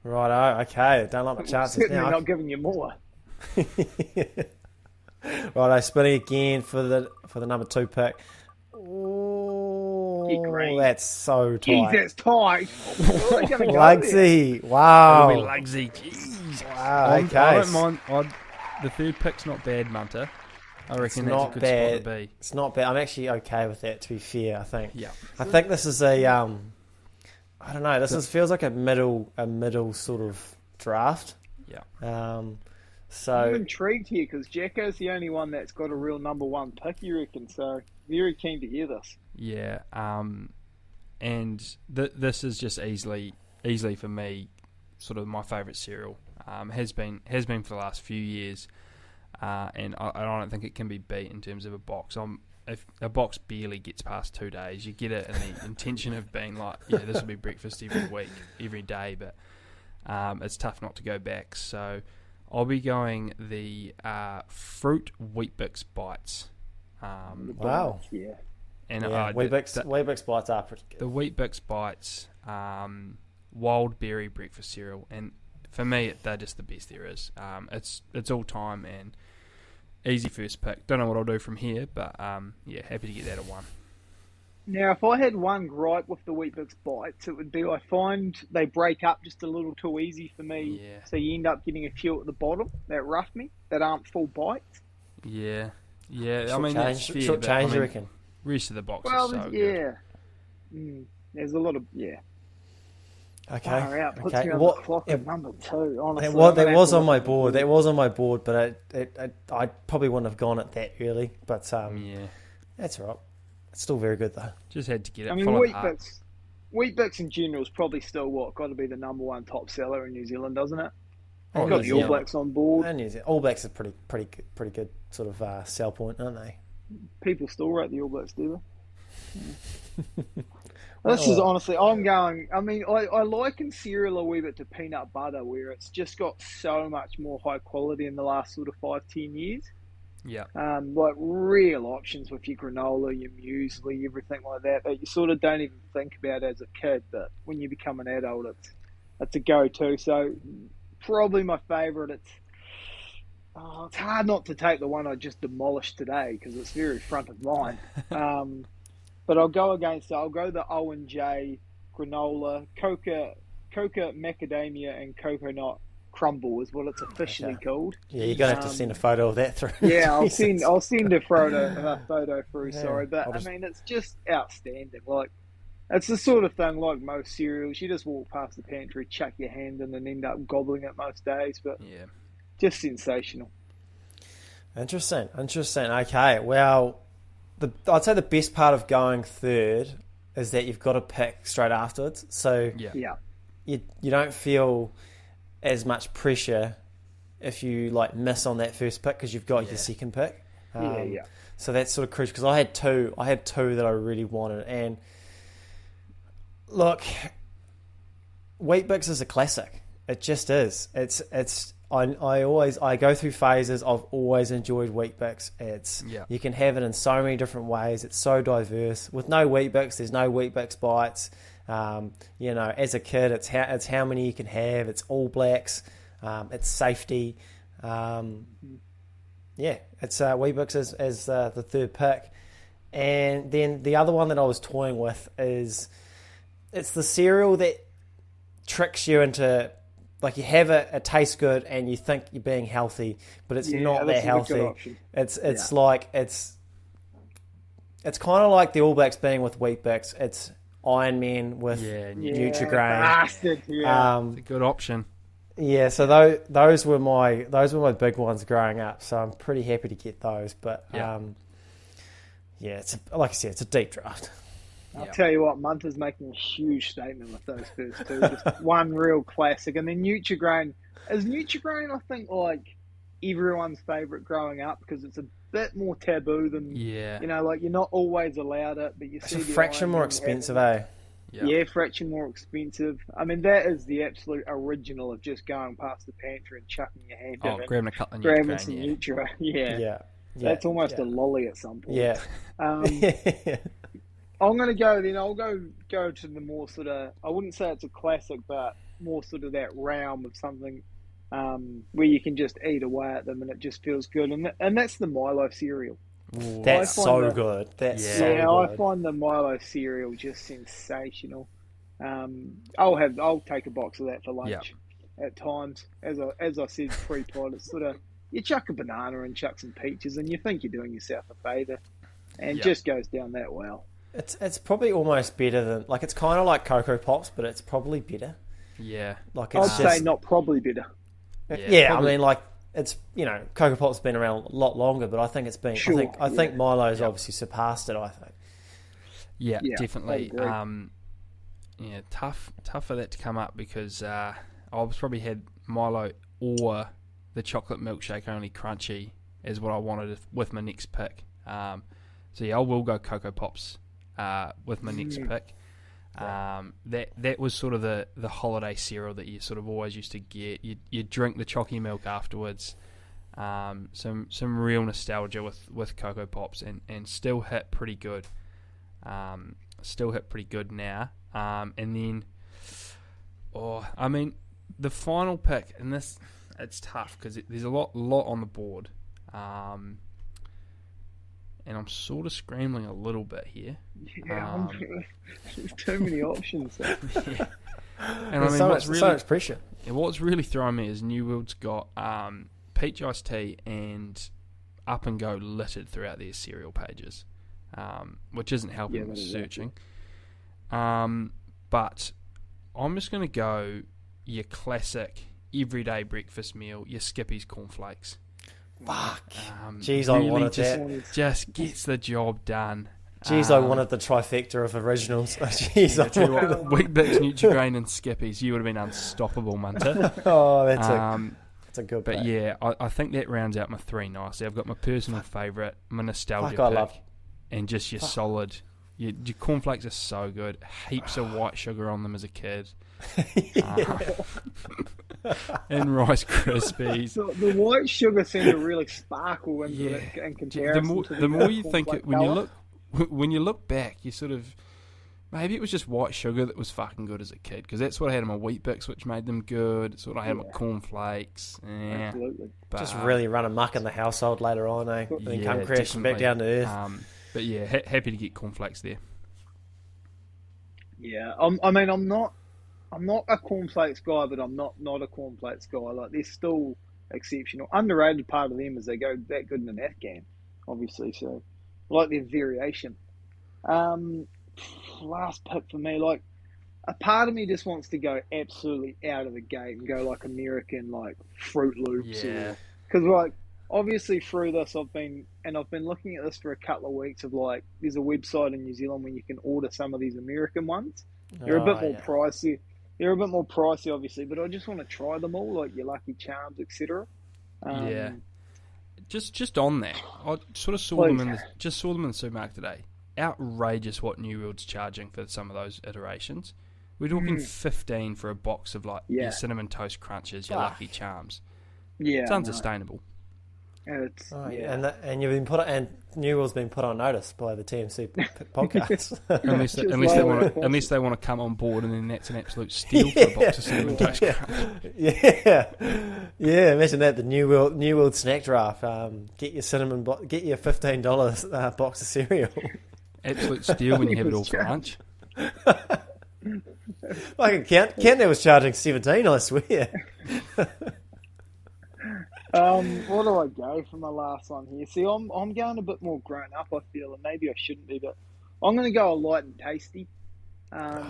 Righto, okay. Don't like my chances Certainly now. not giving you more. Righto, spinning again for the number 2 pick. Oh, that's so tight. Jeez, that's tight. Lugsy, wow. It'll be Lugsy. Jeez. Wow, okay. I don't mind. The third pick's not bad, Munter. I reckon that's a good spot to be. It's not bad. I'm actually okay with that, to be fair, I think. Yeah. I think this is a, I don't know, feels like a middle sort of draft. Yeah. So I'm intrigued here because Jacko's the only one that's got a real number 1 pick, you reckon? So very keen to hear this. Yeah. And this is just easily for me, sort of my favourite cereal. Has been for the last few years, and I don't think it can be beat in terms of a box. If a box barely gets past 2 days, you get it in the intention of being like, yeah, this will be breakfast every week, every day, but it's tough not to go back. So I'll be going the Fruit Weet-Bix Bites. wow. Yeah. And Weet-Bix Bites are pretty good. The Weet-Bix Bites, wild berry breakfast cereal, and for me, they're just the best there is. It's all time and easy first pick. Don't know what I'll do from here, but yeah, happy to get that at 1. Now, if I had one gripe with the Weet-Bix Bites, it would be I find they break up just a little too easy for me. Yeah. So you end up getting a few at the bottom that rough me, that aren't full bites. Yeah. That's fair. Short change, you reckon? Rest of the box is so yeah. good. There's a lot of, Okay. Far out. Puts Okay. me on the clock at number 2, honestly. That was on my board. That was on my board, but I probably wouldn't have gone it that early. But Yeah. that's all right. It's still very good though. Just had to get it. I mean, Weet-Bix in general is probably still got to be the number 1 top seller in New Zealand, doesn't it? Oh, Got the All Blacks on board. And New Zealand. All Blacks are pretty good sort of sell point, aren't they? People still rate the All Blacks, do they? This is honestly, I'm going. I mean, I liken cereal a wee bit to peanut butter, where it's just got so much more high quality in the last sort of 5-10 years. Yeah. Like real options with your granola, your muesli, everything like that that you sort of don't even think about as a kid, but when you become an adult, it's a go-to. So probably my favourite. It's hard not to take the one I just demolished today because it's very front of mind. But I'll go the O&J granola, coca macadamia and coconut crumble is what it's officially called. Yeah, you're gonna have to send a photo of that through. Yeah, I'll send a photo through. Yeah, Sorry, but I mean, it's just outstanding. Like, it's the sort of thing, like most cereals, you just walk past the pantry, chuck your hand in, and end up gobbling it most days. But Yeah. just sensational. Interesting. Okay, well, I'd say the best part of going third is that you've got to pick straight afterwards. So Yeah. you don't feel as much pressure if you like miss on that first pick because you've got your second pick. Yeah. So that's sort of crucial because I had two that I really wanted. And look, Wheat Bix is a classic. It just is. I go through phases. I've always enjoyed Wheat Bix. You can have it in so many different ways. It's so diverse. With no Wheat Bix, there's no Wheat Bix bites. As a kid, it's how many you can have. It's All Blacks. It's safety. It's Wheat Bix as the third pick. And then the other one that I was toying with is it's the cereal that tricks you into, like, you have it, it tastes good, and you think you're being healthy, but it's not that healthy. It's kind of like the All Blacks being with Wheat Bix. It's Iron Man with Nutri-Grain. Bastard, yeah. It's a good option. Yeah, so those were my big ones growing up. So I'm pretty happy to get those. But it's like I said, it's a deep draft. I'll tell you what, Munter's making a huge statement with those first two. Just one real classic. And then Nutri-Grain. Is Nutri-Grain, I think, like everyone's favourite growing up because it's a bit more taboo than, like you're not always allowed it, but you see it's a fraction more expensive, eh? Yeah, fraction more expensive. I mean, that is the absolute original of just going past the pantry and chucking your hand in. Grabbing a couple of grabbing some Nutri. Yeah. That's almost a lolly at some point. Yeah. I'm going to go then. I'll go to the more sort of, I wouldn't say it's a classic, but more sort of that realm of something where you can just eat away at them and it just feels good. And that's the Milo cereal. Ooh, that's so good. I find the Milo cereal just sensational. I'll take a box of that for lunch at times. As I said pre-pod, it's sort of, you chuck a banana and chuck some peaches and you think you're doing yourself a favour, and it just goes down that well. It's probably almost better than, like, it's kind of like Cocoa Pops, but it's probably better. Yeah. Like, I'd say not probably better. Yeah, probably. I mean, like, it's, Cocoa Pop's been around a lot longer, but I think it's been, I think Milo's obviously surpassed it, I think. Yeah, definitely. Tough for that to come up because I probably had Milo or the chocolate milkshake only crunchy is what I wanted with my next pick. I will go Cocoa Pops with my next pick. That was sort of the holiday cereal that you sort of always used to get. You drink the chalky milk afterwards. Some real nostalgia with Cocoa Pops and still hit pretty good. Now. And then, the final pick, and this, it's tough because there's a lot on the board. And I'm sort of scrambling a little bit here. Yeah, there's too many options. And so much pressure. And what's really throwing me is New World's got peach iced tea and Up and Go littered throughout their cereal pages, which isn't helping with searching. But I'm just going to go your classic everyday breakfast meal, your Skippy's cornflakes. Fuck. Jeez, I wanted that. Just gets the job done. Jeez, I wanted the trifecta of originals. Jeez, Wheat Bix, Nutri-Grain and Skippies, you would have been unstoppable, Munter. Oh, that's a good pick. But yeah, I think that rounds out my three nicely. I've got my personal favourite, my nostalgia pick, and just your solid. Your cornflakes are so good. Heaps of white sugar on them as a kid. And Rice Krispies. So the white sugar seemed to really sparkle in comparison. The more you think it, when you look back, you sort of, maybe it was just white sugar that was fucking good as a kid, because that's what I had in my Wheat Bix, which made them good. It's what I had in my cornflakes. Absolutely. Just really run amok in the household later on, eh? And then come crashing back down to earth. But yeah, happy to get cornflakes there. Yeah, I'm not I'm not a cornflakes guy, but I'm not a cornflakes guy. Like, they're still exceptional. Underrated part of them is they go that good in an Afghan, obviously. So, I like their variation. Last pick for me, like, a part of me just wants to go absolutely out of the gate and go like American, like Fruit Loops. Yeah. Because, like, obviously through this, I've been looking at this for a couple of weeks of, like, there's a website in New Zealand where you can order some of these American ones. They're a bit more pricey. They're a bit more pricey, obviously, but I just want to try them all, like your Lucky Charms, etc. Yeah. Just on that, I sort of saw them in the supermarket today. Outrageous what New World's charging for some of those iterations. We're talking 15 for a box of like your Cinnamon Toast Crunches, your Lucky Charms. Yeah, it's unsustainable. It's, and you've been and New World's been put on notice by the TMC podcast. unless they want to come on board, and then that's an absolute steal for a box of Cinnamon Toast Crunch. Yeah. Imagine that, the New World snack draft. Get your get your $15 box of cereal. Absolute steal when you have it all for lunch. Like Kent was charging 17, I swear. What do I go for my last one here? See, I'm going a bit more grown up, I feel, and maybe I shouldn't be, but I'm going to go a light and tasty. I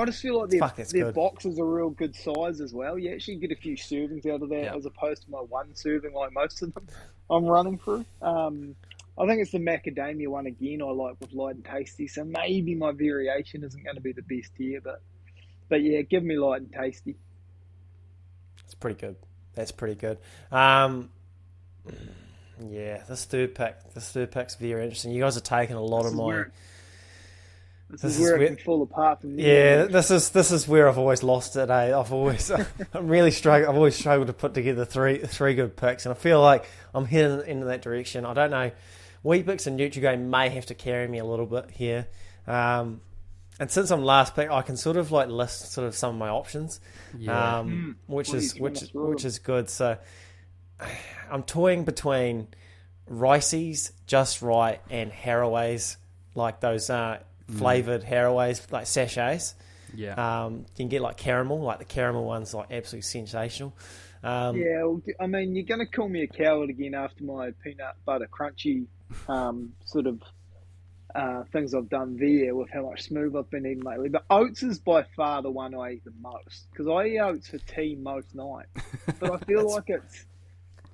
just feel like their boxes are real good size as well. You actually get a few servings out of that as opposed to my one serving like most of them I'm running through. I think it's the macadamia one again I like with light and tasty, so maybe my variation isn't going to be the best here, but yeah, give me light and tasty. It's pretty good. That's pretty good. Yeah, this third pick's very interesting. You guys are taking a lot of my. This is where it can fall apart from me. Yeah, this is where I've always lost it. I'm really struggling. I've always struggled to put together three good picks, and I feel like I'm heading into that direction. I don't know. Weet-Bix and Nutrigrain may have to carry me a little bit here. And since I'm last pick, I can sort of like list sort of some of my options, which is good. So I'm toying between Ricey's, Just Right, and Harraways, like those flavoured Harraways, like sachets. Yeah. You can get like caramel, like the caramel one's like absolutely sensational. Well, I mean, you're going to call me a coward again after my peanut butter crunchy sort of things I've done there with how much smooth I've been eating lately. But oats is by far the one I eat the most because I eat oats for tea most nights. But I feel like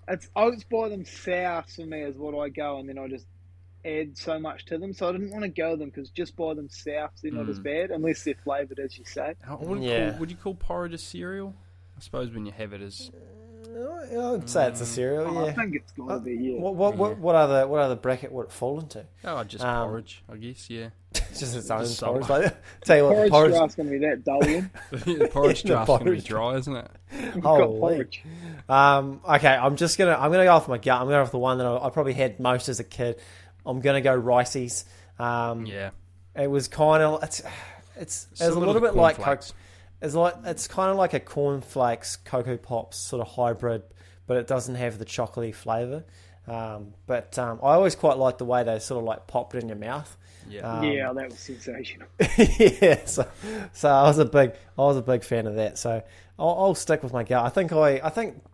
it's oats by themselves for me is what I go, and then I just add so much to them. So I didn't want to go them because just by themselves they're not as bad unless they're flavoured, as you say. Would you call porridge a cereal? I suppose when you have it as... I'd say it's a cereal, yeah. I think it's got to be, yeah. What other bracket would it fall into? Oh, just porridge, I guess, yeah. Just its own porridge. Like, tell you what, porridge draft's going to be that dull, Ian. The porridge draft's going to be dry, isn't it? Porridge. Okay, I'm gonna go off my gut. I'm going to go off the one that I probably had most as a kid. I'm going to go Ricey's. It was kind of it's a little bit like Coke. It's kind of like a cornflakes Cocoa Pops sort of hybrid, but it doesn't have the chocolatey flavour. But I always quite like the way they sort of like popped it in your mouth. Yeah, that was sensational. Yeah, so I was a big fan of that. So I'll stick with my gut. I think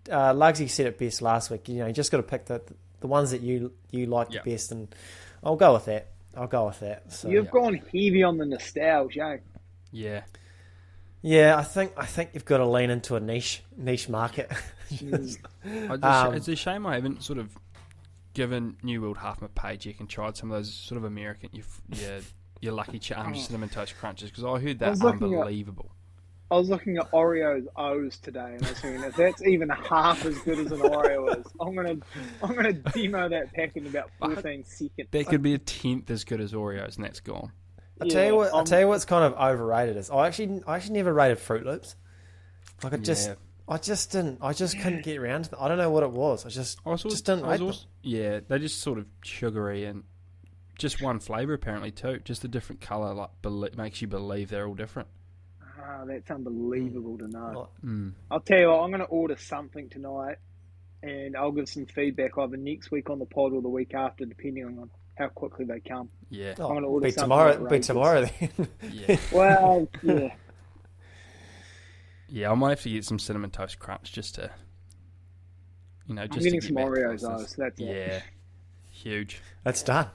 Lugsy said it best last week. You know, you just got to pick the ones that you like the best, and I'll go with that. So, you've gone heavy on the nostalgia. Yeah. Yeah, I think you've got to lean into a niche market. It's a shame I haven't sort of given New World half my paycheck and tried some of those sort of American your Lucky Charms Cinnamon Toast Crunches because I heard that unbelievable. I was looking at Oreo's O's today, and I was thinking if that's even half as good as an Oreo is, I'm gonna demo that pack in about 14 seconds. That could be a tenth as good as Oreos, and that's gone. I'll tell you what's kind of overrated is I actually never rated Fruit Loops. Like I just couldn't get around to them. I don't know what it was. I just didn't rate them. Yeah, they're just sort of sugary and just one flavour apparently too. Just a different colour like makes you believe they're all different. That's unbelievable to know. Mm. I'll tell you what, I'm going to order something tonight and I'll give some feedback either next week on the pod or the week after, depending on how quickly they come. Yeah. I'm going to order tomorrow then. Yeah. Well, yeah. Yeah, I might have to get some Cinnamon Toast Crunch just to, just I'm to getting get some back to Oreos, business. though, so that's it. Yeah, huge. That's done.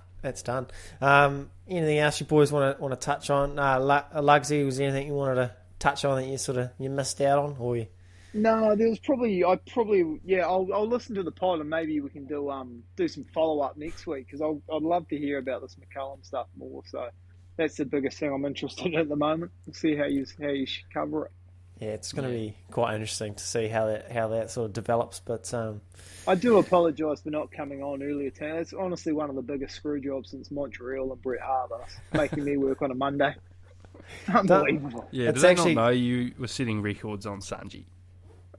Anything else you boys want to touch on? Lugsy, was there anything you wanted to touch on that you missed out on, or you? No, there was I'll listen to the pod and maybe we can do some follow up next week because I'd love to hear about this McCullum stuff more. So that's the biggest thing I'm interested in at the moment. We'll see how you should cover it. Yeah, it's going to be quite interesting to see how that sort of develops. But I do apologise for not coming on earlier today. It's honestly one of the biggest screw jobs since Montreal and Bret Hart, making me work on a Monday. Unbelievable. Yeah, it's did actually... not know you were setting records on Sanji?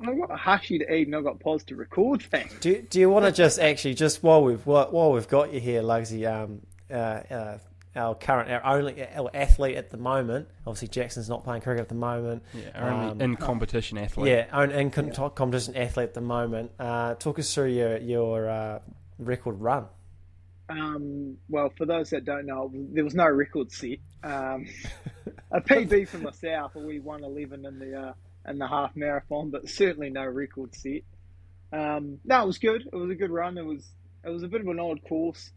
I've got a Hashi to eat and I've got pause to record things. Do you want to just while we've got you here, Lugsy, our only athlete at the moment, obviously Jackson's not playing cricket at the moment. Yeah, our only in-competition athlete. Yeah, competition athlete at the moment. Talk us through your record run. Well, for those that don't know, there was no record set. A PB for myself, we won 11 in the half marathon, but certainly no record set. No, it was good. It was a good run. It was a bit of an odd course.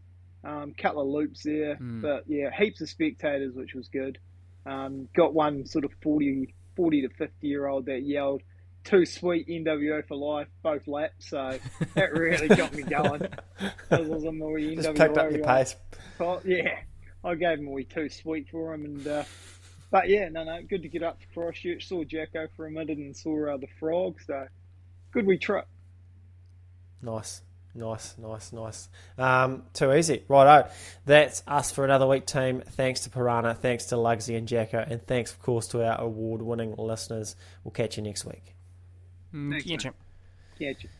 Couple of loops there, but yeah, heaps of spectators, which was good. Got one sort of 40 to 50-year-old that yelled, "Too sweet, NWO for life," both laps. So that really got me going. That was a more NWO. Just picked up your pace. Yeah, I gave him a wee too sweet for him, and but yeah, no, good to get up to Christchurch. Saw Jacko for a minute and saw the frog. So good wee trip. Nice. Too easy. Righto. That's us for another week, team. Thanks to Piranha, thanks to Lugsy and Jacko, and thanks, of course, to our award-winning listeners. We'll catch you next week. Thanks, Catch you. Catch you.